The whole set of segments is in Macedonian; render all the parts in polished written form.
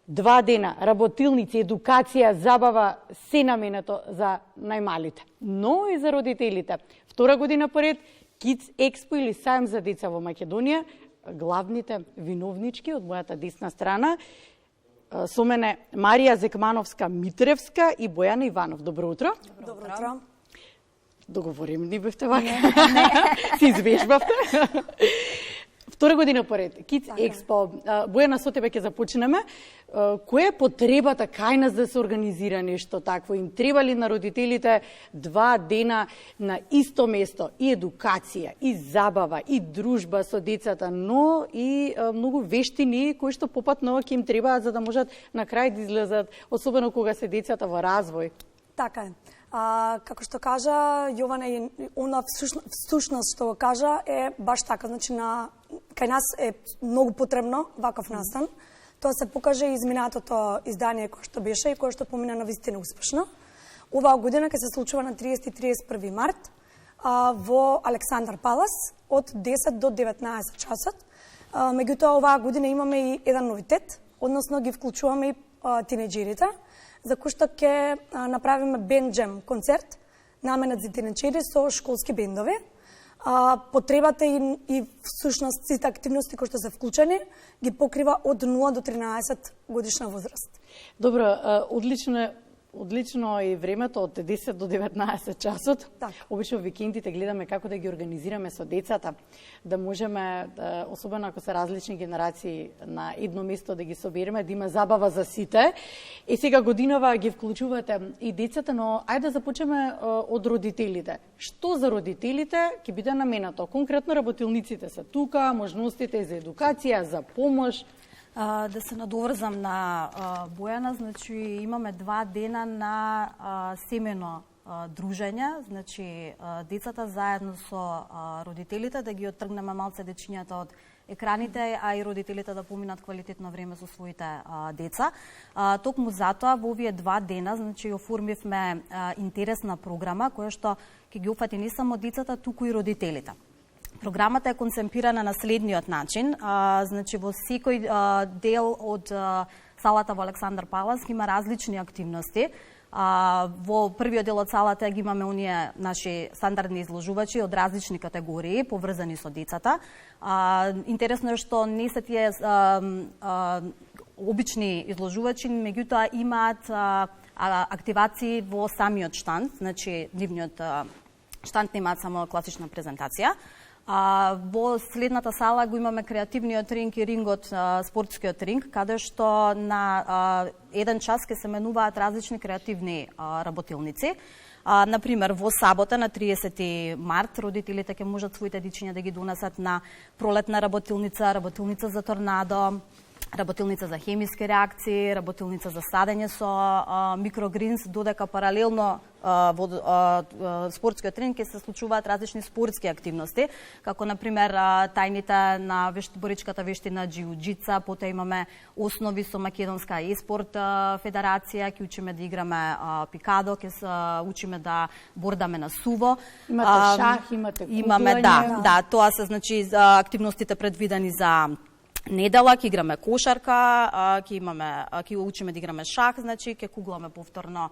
2 дена работилници, едукација, забава, се наменето за најмалите, но и за родителите. Втора година поред Kids Expo или Сајм за деца во Македонија, главните виновнички од мојата десна страна, со мене Марија Зекмановска-Митревска и Бојана Иванов. Добро утро. Добро утро. Договорени бевте вака. Си извежбавте. Втора година поред, Kids Expo. Бојана, со тебе ќе започнеме. Која е потребата кај нас да се организира нешто такво? Им треба ли на родителите 2 дена на исто место и едукација, и забава, и дружба со децата, но и многу вештини кои што попатно ќе им требаат за да можат на крај да излезат, особено кога се децата во развој? Така е. Како што кажа Јована, и она всушност што го кажа е баш така. Значи, кај нас е многу потребно ваков настан. Тоа се покаже изминатото издание кој што беше и кој што помина на вистина успешно. Оваа година ќе се случува на 30 и 31 март во Александар Палас од 10 до 19 часот. Меѓутоа, оваа година имаме и еден новитет, односно ги вклучуваме и тинеџерите, за кој што ќе направиме бенд джем концерт, наменет за тинеџери со школски бендови. Потребата и всушност сите активности кои што се вклучени ги покрива од 0 до 13 годишна возраст. Добро, одлично и времето од 10 до 19 часот. Так. Обично викендите гледаме како да ги организираме со децата, да можеме, особено ако се различни генерации, на едно место да ги собереме, да има забава за сите. И сега годинава ги вклучувате и децата, но ајде да започнеме од родителите. Што за родителите ќе биде наменато? Конкретно работилниците се тука, можностите за едукација, за помош. Да се надоврзам на Бојана, значи имаме 2 дена на семено дружење, значи децата заедно со родителите да ги оттргнеме малце дечињата од екраните, а и родителите да поминат квалитетно време со своите деца. Токму затоа во овие 2 дена, значи оформивме интересна програма која што ќе ги опфати не само децата, туку и родителите. Програмата е концепирана на следниот начин. Значи, во секој дел од салата во Александар Палас има различни активности. Во првиот дел од салата ги имаме оние наши стандардни изложувачи од различни категории, поврзани со децата. Интересно е што не се тие обични изложувачи, меѓутоа имаат активации во самиот штанд, значи нивниот штанд немаат само класична презентација. Во следната сала го имаме креативниот ринг и рингот, спортскиот ринг, каде што на еден час ќе се менуваат различни креативни работилници. Например, во сабота на 30 март родителите ќе можат своите дечиња да ги донесат на пролетна работилница за торнадо, работилница за хемиски реакции, работилница за садење со микрогринс, додека паралелно во спортскиот тренинг ќе се случуваат различни спортски активности, како например тајните на боричката вештина джиу-џица, потоа имаме основи со Македонска еспорт федерација, ќе учиме да играме пикадо, ќе учиме да бордаме на суво. Имате шах, имате куклање. Имаме, да, тоа се значи активностите предвидени за недела, ќе играме кошарка, ќе учиме да играме шах, значи ќе кугламе повторно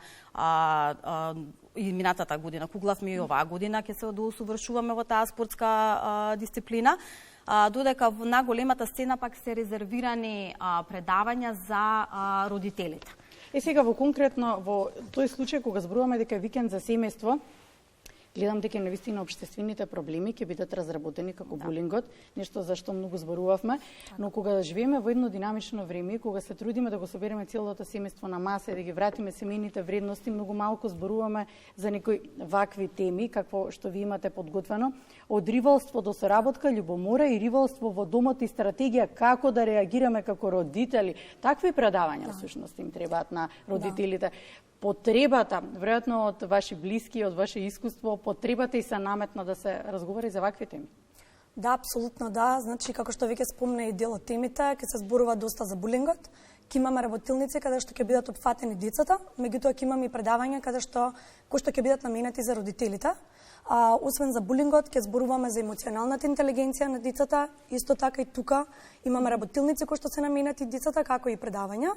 и минатата година куглавме и оваа година ќе се доусовршуваме во таа спортска дисциплина. Додека на големата сцена пак се резервирани предавања за родителите. Сега во конкретно во тој случај кога зборуваме дека викенд за семејство, гледам дека навистина општествените проблеми ќе бидат разработени како булингот, нешто за што многу зборувавме, но кога живееме во едно динамично време, кога се трудиме да го собереме целото семејство на маса и да ги вратиме семејните вредности, многу малку зборуваме за некои вакви теми, какво што ви имате подготвено, од ривалство до соработка, љубомора и ривалство во домот и стратегија како да реагираме како родители. Такви предавања всушност им требаат на родителите. Потребата, веројатно од ваши блиски, од ваше искуство, потребата и се наметна да се разговари за вакви теми? Да, апсолутно да. Значи, како што веќе спомна и дел од темите, ќе се зборува доста за булингот, ќе имаме работилници каде што ќе бидат опфатени децата, меѓутоа ќе имаме и предавања каде што кои што ќе бидат наменети за родителите. Освен за булингот, ќе зборуваме за емоционалната интелигенција на децата, исто така и тука имаме работилници кои што се наменети децата, како и предавања.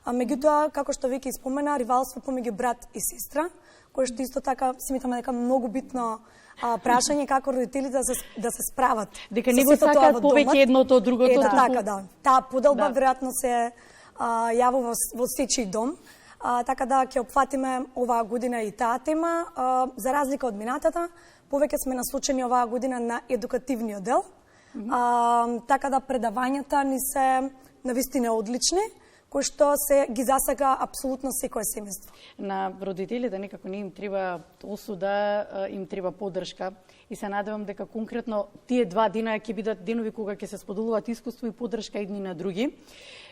Меѓутоа, како што веќе спомена, ривалство помеѓу брат и сестра, кое што исто така сметаме дека многу битно прашање како родителите да се справат. Дека не го сакаат повеќе едното од другото. Така, да. Таа поделба веројатно се јавува во сечи дом. Така да ќе опфатиме оваа година и таа тема. За разлика од минатата, повеќе сме насочени оваа година на едукативниот дел. Така да предавањата ни се навистина одлични, кои што се ги засага апсолутно секое семејство. На родителите некако не им треба осуда, им треба поддршка и се надевам дека конкретно тие 2 дена ќе бидат денови кога ќе се споделуваат искуство и поддршка едни на други.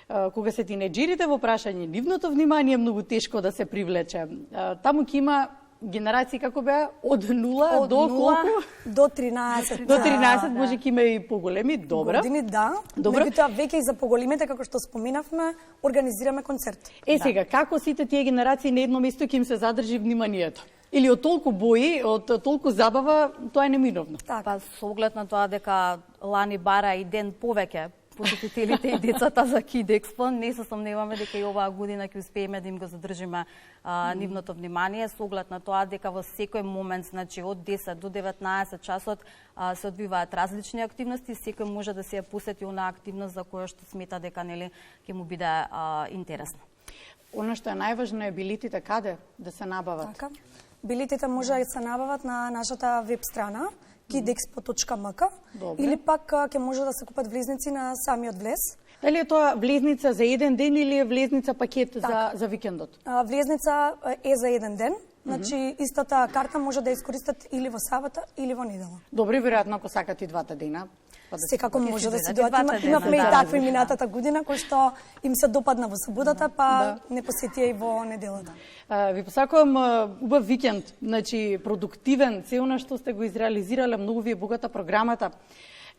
Кога се тинеџерите во прашање, нивното внимание е многу тешко да се привлече. Таму ќе има генерации како беа од 0 до колку? До 13. До 13, може ќе има и поголеми, добро. Години, да. Меѓутоа веќе и за поголемите, како што споменавме, организираме концерт. Сега, како сите тие генерации на едно место ќе им се задржи вниманието? Или од толку бои, од толку забава, тоа е неминовно. Па со оглед на тоа дека лани бара и ден повеќе посетителите и децата за Kid Expo, не се сомневаме дека и оваа година ќе успееме да им го задржиме нивното внимание, со оглед на тоа дека во секој момент, значи од 10 до 19 часот се одвиваат различни активности, секој може да се ја посети онаа активност за која што смета дека нели ќе му биде интересно. Она што е најважно е билетите каде да се набават? Така. Билетите може да се набават на нашата веб страна kidexpo.mk или пак ќе може да се купат влезници на самиот влез. Дали е тоа влезница за еден ден или е влезница пакет за викендот? Влезница е за еден ден. Значи, истата карта може да искористат или во сабота, или во недела. Добре, веројатно ако сакат и 2 дена. Секако може да се дојдат. Имавме и такви минатата година, кои што им се допадна во саботата, па не посетија и во неделата. Ви посакувам убав викенд, значи продуктивен, се она што сте го изреализирале, многу ви е богата програмата.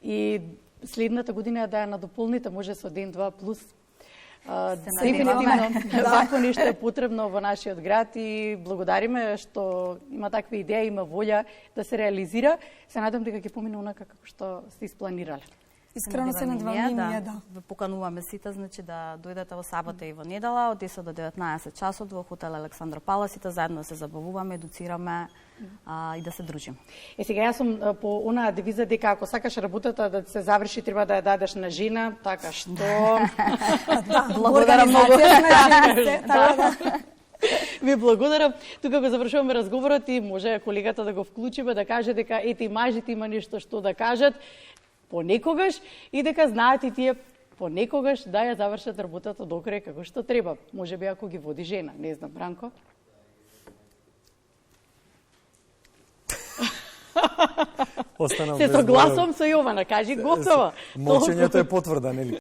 И следната година да ја надополните, може со ден-два плюс. Дефинитивно, вакво нешто е потребно во нашиот град и благодариме што има таква идеја, има волја да се реализира. Се надам дека ќе помине онака како што сте испланирале. Искрено се надеваме и ние, да. Ве покануваме сите, значи да дојдете во сабота и во недела од 10 до 19 часот во хотел Александра Пала, сите заедно се забавуваме, едуцираме и да се дружиме. Сега јас сум по онаа девиза дека ако сакаш работата да се заврши, треба да ја дадеш на жена, така што благодарам многу. Ви благодарам. Тука го завршуваме разговорот и може колегата да го вклучиме, да каже дека ете и мажите има нешто што да кажат понекогаш и дека знаат и тие понекогаш да ја завршат работата до крај како што треба. Може би ако ги води жена, не знам, Бранко. Останам се согласувам со Јована, кажи готово. Молчењето е потврда, нели?